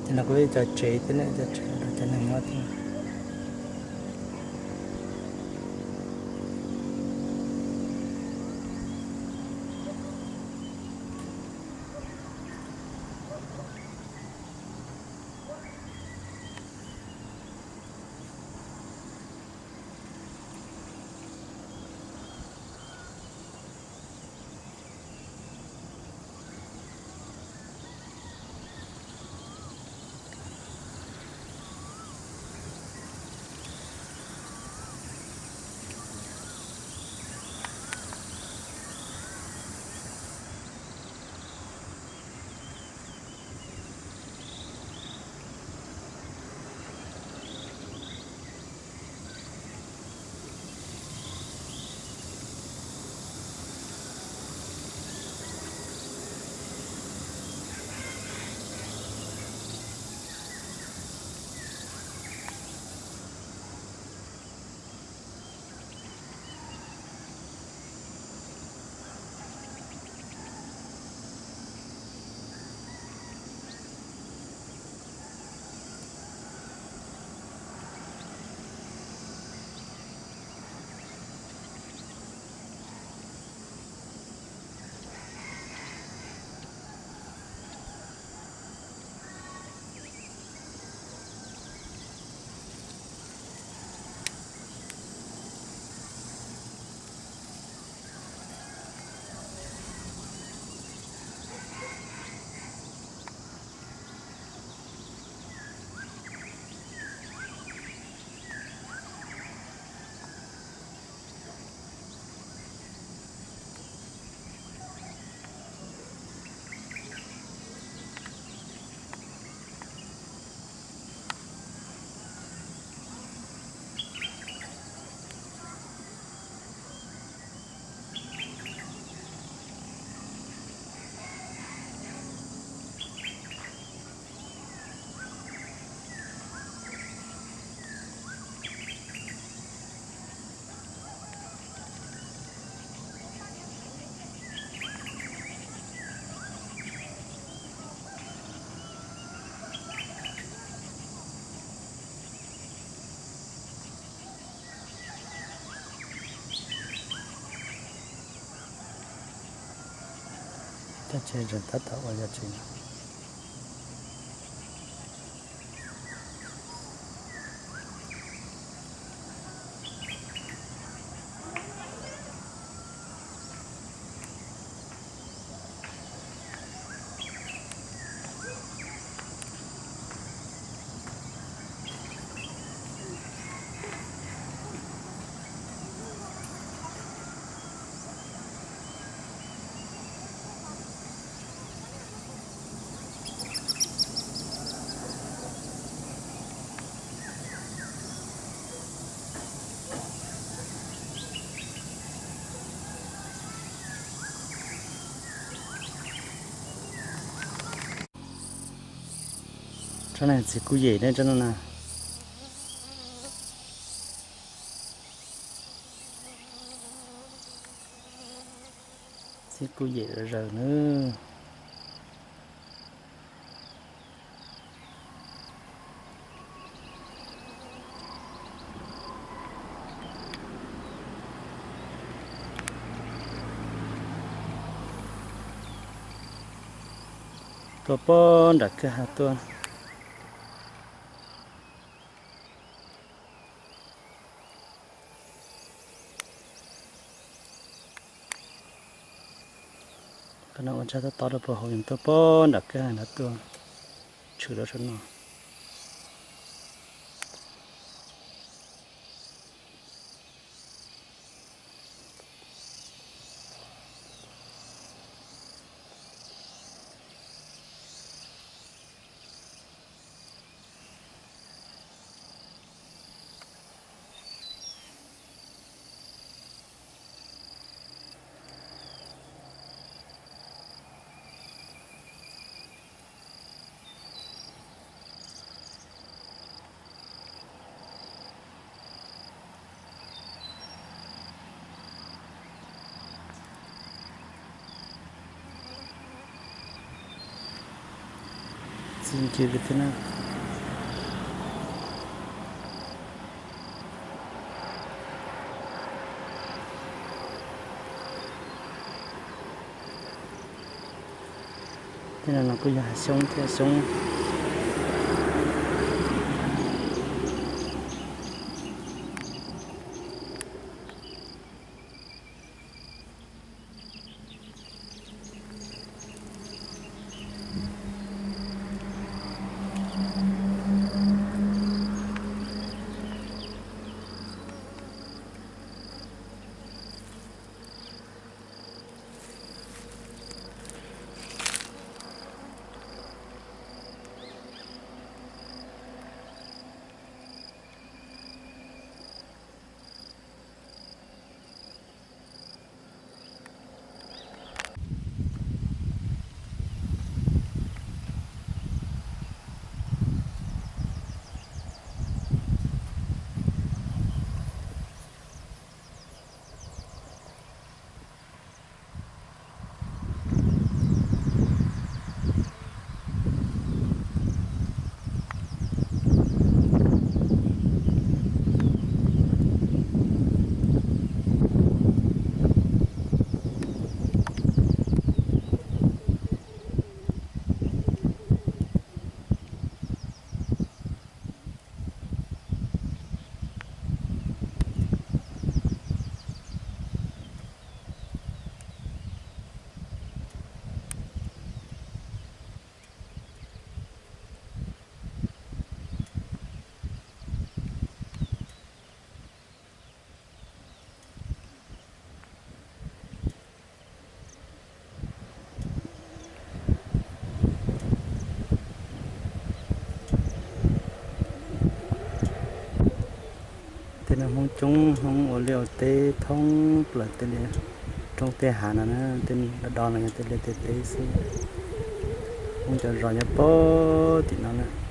thì nó có biết cho chế thế này cho chế cho nên nó thì cho chế rồi tất cả vào cho chế cho nên chỉ cú gì nên cho nên là chỉ cú gì rồi nữa tôi bón đặt cái hạt tôi cái nào cho tôi được bảo hiểm tôi bón đặt cái hạt tôi chửi đó cho nó xin chia cái thế nào thế là nó cứ giả sống thế sống thế là không chung không ở liệu tê thông là tê này trong tê hà nó tên đòn là tê tê tê xí không cho rõ nhá bó thì nó nè